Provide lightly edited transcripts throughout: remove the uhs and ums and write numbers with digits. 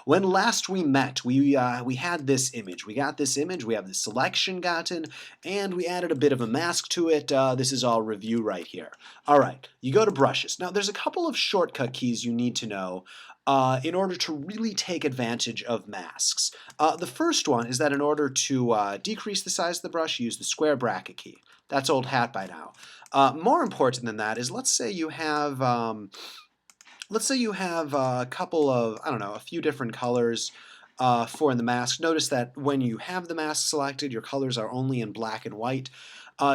When last we met, we had this image. We got this image, we have the selection gotten, and we added a bit of a mask to it. This is all review right here. All right, you go to brushes. Now, there's a couple of shortcut keys you need to know in order to really take advantage of masks. The first one is that in order to decrease the size of the brush, use the square bracket key. That's old hat by now. More important than that is let's say you have a couple of, I don't know, a few different colors for in the mask. Notice that when you have the mask selected, your colors are only in black and white.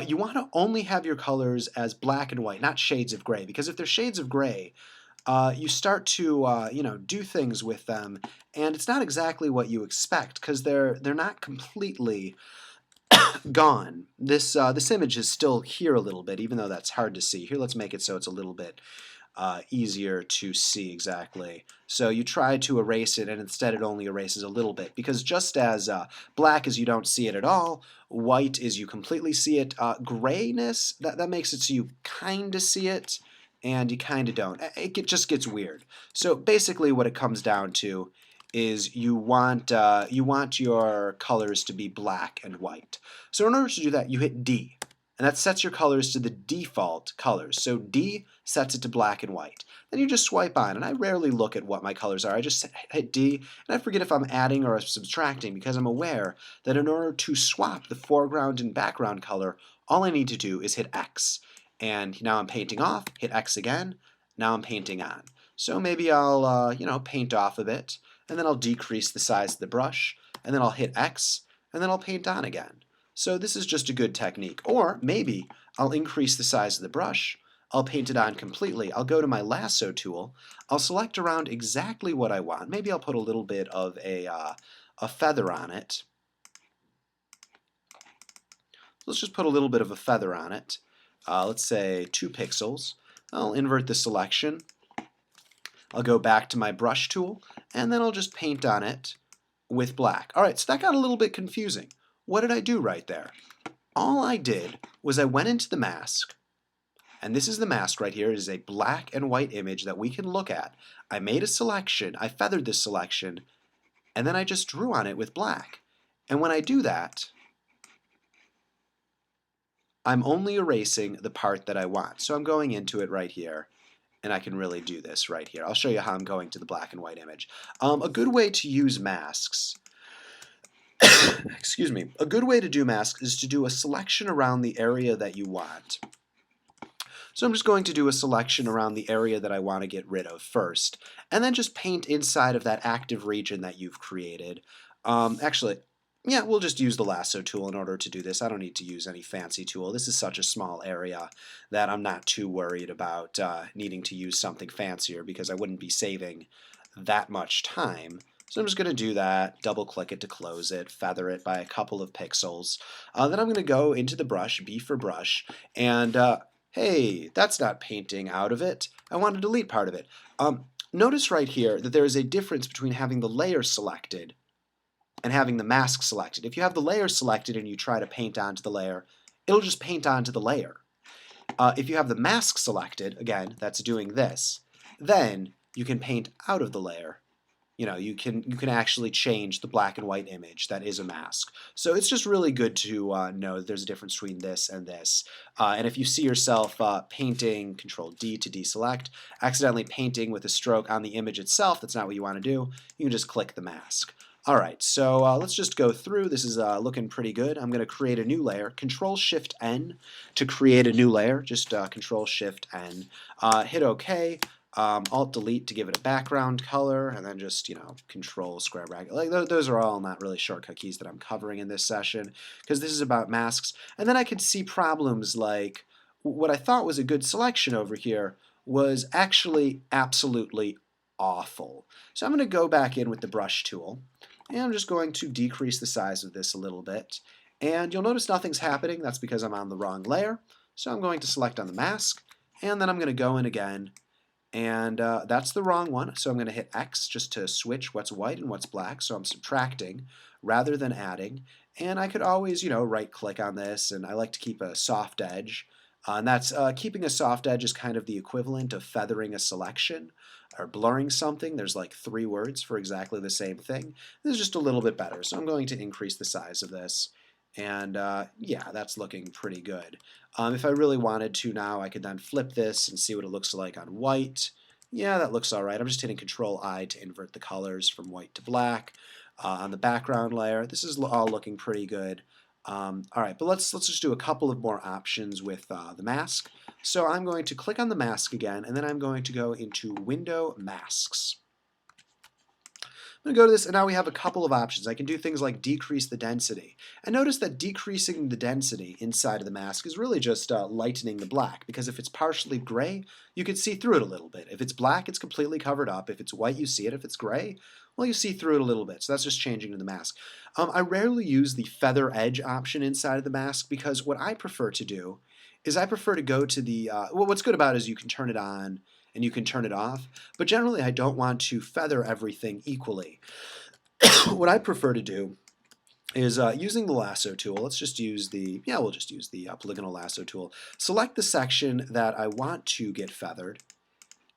You want to only have your colors as black and white, not shades of gray, because if they're shades of gray, you start to do things with them, and it's not exactly what you expect because they're not completely gone. This image is still here a little bit, even though that's hard to see. Here, let's make it so it's a little bit easier to see exactly. So you try to erase it, and instead it only erases a little bit, because just as black is you don't see it at all, white is you completely see it. Grayness, that makes it so you kind of see it, and you kind of don't. It just gets weird. So basically what it comes down to is you want your colors to be black and white. So in order to do that, you hit D, and that sets your colors to the default colors. So D sets it to black and white. Then you just swipe on, and I rarely look at what my colors are. I just hit D, and I forget if I'm adding or subtracting because I'm aware that in order to swap the foreground and background color, all I need to do is hit X. And now I'm painting off, hit X again, now I'm painting on. So maybe I'll paint off a bit, and then I'll decrease the size of the brush, and then I'll hit X, and then I'll paint on again. So this is just a good technique. Or maybe I'll increase the size of the brush, I'll paint it on completely. I'll go to my lasso tool, I'll select around exactly what I want. Maybe I'll put a little bit of a feather on it. Let's just put a little bit of a feather on it. Let's say 2 pixels. I'll invert the selection. I'll go back to my brush tool, and then I'll just paint on it with black. All right, so that got a little bit confusing. What did I do right there? All I did was I went into the mask, and this is the mask right here. It is a black and white image that we can look at. I made a selection, I feathered this selection, and then I just drew on it with black. And when I do that, I'm only erasing the part that I want. So I'm going into it right here, and I can really do this right here. I'll show you how I'm going to the black and white image. A good way to use masks, excuse me, a good way to do masks is to do a selection around the area that you want. So I'm just going to do a selection around the area that I want to get rid of first, and then just paint inside of that active region that you've created. Actually, yeah, we'll just use the lasso tool in order to do this. I don't need to use any fancy tool. This is such a small area that I'm not too worried about needing to use something fancier because I wouldn't be saving that much time. So I'm just going to do that, double-click it to close it, feather it by a couple of pixels. Then I'm going to go into the brush, B for brush, and hey, that's not painting out of it. I want to delete part of it. Notice right here that there is a difference between having the layer selected and having the mask selected. If you have the layer selected and you try to paint onto the layer, it'll just paint onto the layer. If you have the mask selected, again, that's doing this, then you can paint out of the layer. You can actually change the black and white image that is a mask. So it's just really good to know that there's a difference between this and this. And if you see yourself painting, Control D to deselect, accidentally painting with a stroke on the image itself, that's not what you want to do, you can just click the mask. All right, so let's just go through. This is looking pretty good. I'm going to create a new layer. Control-Shift-N to create a new layer. Just Control-Shift-N. Hit OK. Alt-Delete to give it a background color, and then just, Control square bracket. Like those are all not really shortcut keys that I'm covering in this session, because this is about masks. And then I could see problems like what I thought was a good selection over here was actually absolutely awful. So I'm going to go back in with the brush tool, and I'm just going to decrease the size of this a little bit. And you'll notice nothing's happening. That's because I'm on the wrong layer. So I'm going to select on the mask, and then I'm going to go in again. And that's the wrong one, so I'm going to hit X just to switch what's white and what's black, so I'm subtracting rather than adding. And I could always, right-click on this, and I like to keep a soft edge. And that's keeping a soft edge is kind of the equivalent of feathering a selection or blurring something. There's like 3 words for exactly the same thing. This is just a little bit better, so I'm going to increase the size of this. And yeah, that's looking pretty good. If I really wanted to now, I could then flip this and see what it looks like on white. Yeah, that looks all right. I'm just hitting Control-I to invert the colors from white to black. On the background layer, this is all looking pretty good. All right, but let's just do a couple of more options with the mask. So I'm going to click on the mask again, and then I'm going to go into Window Masks. I'm going to go to this, and now we have a couple of options. I can do things like decrease the density. And notice that decreasing the density inside of the mask is really just lightening the black, because if it's partially gray, you can see through it a little bit. If it's black, it's completely covered up. If it's white, you see it. If it's gray, well, you see through it a little bit. So that's just changing to the mask. I rarely use the feather edge option inside of the mask, because what I prefer to do is I prefer to go to the, well, what's good about it is you can turn it on and you can turn it off, but generally I don't want to feather everything equally. What I prefer to do is using the lasso tool. Let's just use the, yeah, we'll just use the polygonal lasso tool. Select the section that I want to get feathered,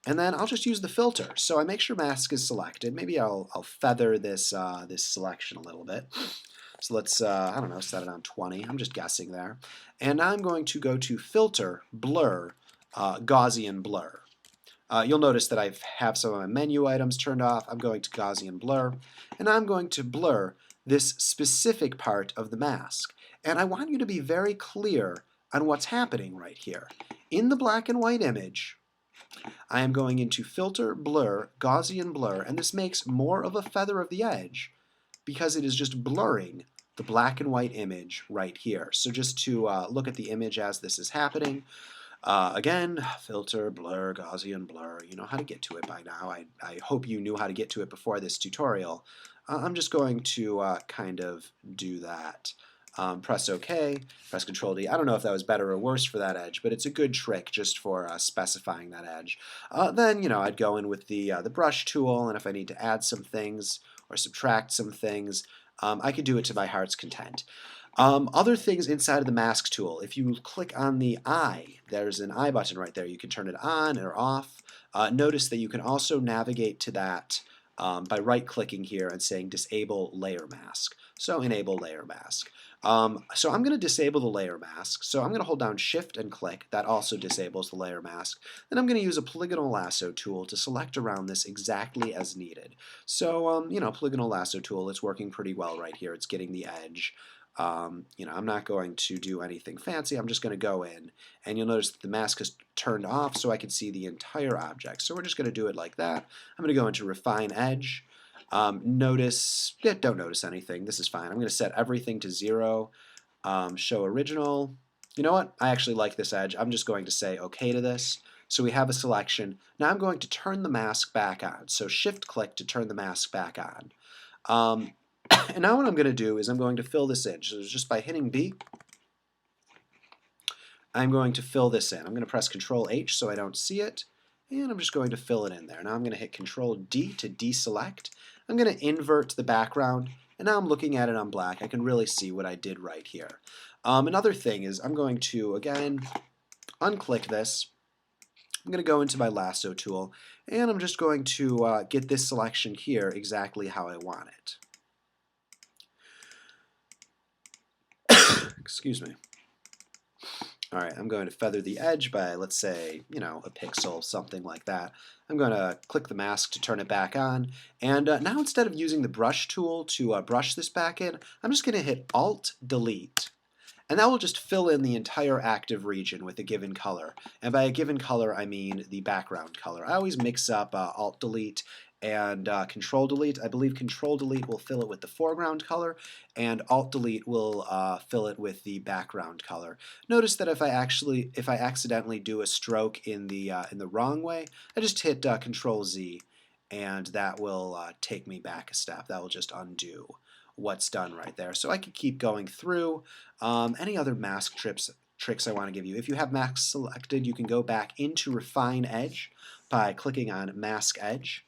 and then I'll just use the filter. So I make sure mask is selected. Maybe I'll feather this, this selection a little bit. So let's, I don't know, set it on 20. I'm just guessing there. And now I'm going to go to Filter, Blur, Gaussian Blur. You'll notice that I have some of my menu items turned off. I'm going to Gaussian Blur, and I'm going to blur this specific part of the mask. And I want you to be very clear on what's happening right here. In the black and white image, I am going into Filter, Blur, Gaussian Blur, and this makes more of a feather of the edge because it is just blurring the black and white image right here. So just to look at the image as this is happening, again, filter, blur, Gaussian blur. You know how to get to it by now. I hope you knew how to get to it before this tutorial. I'm just going to kind of do that. Press OK, press Control D. I don't know if that was better or worse for that edge, but it's a good trick just for specifying that edge. Then, you know, I'd go in with the brush tool, and if I need to add some things or subtract some things, I could do it to my heart's content. Other things inside of the mask tool, if you click on the eye, there's an eye button right there. You can turn it on or off. Notice that you can also navigate to that by right-clicking here and saying Disable Layer Mask. So enable Layer Mask. So I'm going to disable the layer mask. So I'm going to hold down Shift and click. That also disables the layer mask. Then I'm going to use a polygonal lasso tool to select around this exactly as needed. So, you know, polygonal lasso tool, it's working pretty well right here. It's getting the edge. You know, I'm not going to do anything fancy. I'm just going to go in, and you'll notice that the mask is turned off so I can see the entire object. So we're just going to do it like that. I'm going to go into Refine Edge. Notice, yeah, don't notice anything. This is fine. I'm going to set everything to 0. Show original. You know what? I actually like this edge. I'm just going to say OK to this. So we have a selection. Now I'm going to turn the mask back on. So Shift click to turn the mask back on. And now what I'm going to do is I'm going to fill this in. So just by hitting B, I'm going to fill this in. I'm going to press Control H so I don't see it. And I'm just going to fill it in there. Now I'm going to hit Control D to deselect. I'm going to invert the background, and now I'm looking at it on black. I can really see what I did right here. Another thing is I'm going to, again, unclick this. I'm going to go into my lasso tool, and I'm just going to get this selection here exactly how I want it. Excuse me. All right, I'm going to feather the edge by, let's say, you know, a pixel, something like that. I'm going to click the mask to turn it back on. And now instead of using the brush tool to brush this back in, I'm just going to hit Alt-Delete. And that will just fill in the entire active region with a given color. And by a given color, I mean the background color. I always mix up Alt-Delete and Control-Delete. I believe Control-Delete will fill it with the foreground color, and Alt-Delete will fill it with the background color. Notice that if I accidentally do a stroke in the wrong way, I just hit Control-Z, and that will take me back a step. That will just undo what's done right there. So I could keep going through. Any other mask tricks I want to give you. If you have mask selected, you can go back into Refine Edge by clicking on Mask Edge.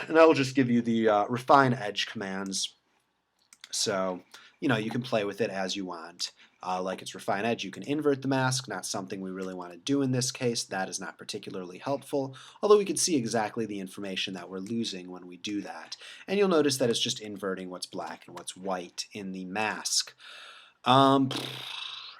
And I will just give you the Refine Edge commands. So, you know, you can play with it as you want. Like its refine edge, you can invert the mask, not something we really want to do in this case. That is not particularly helpful, although we can see exactly the information that we're losing when we do that. And you'll notice that it's just inverting what's black and what's white in the mask. And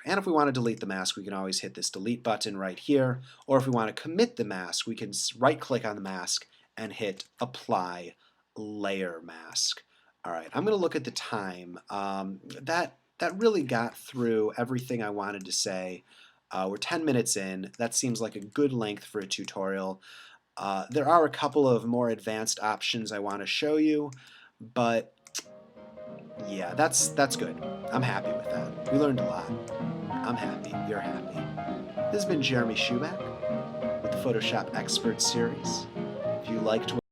if we want to delete the mask, we can always hit this delete button right here, or if we want to commit the mask, we can right-click on the mask and hit Apply Layer Mask. All right, I'm going to look at the time. That really got through everything I wanted to say. We're 10 minutes in. That seems like a good length for a tutorial. There are a couple of more advanced options I want to show you, but yeah, that's good. I'm happy with that. We learned a lot. I'm happy. You're happy. This has been Jeremy Schuback with the Photoshop Expert Series. If you liked what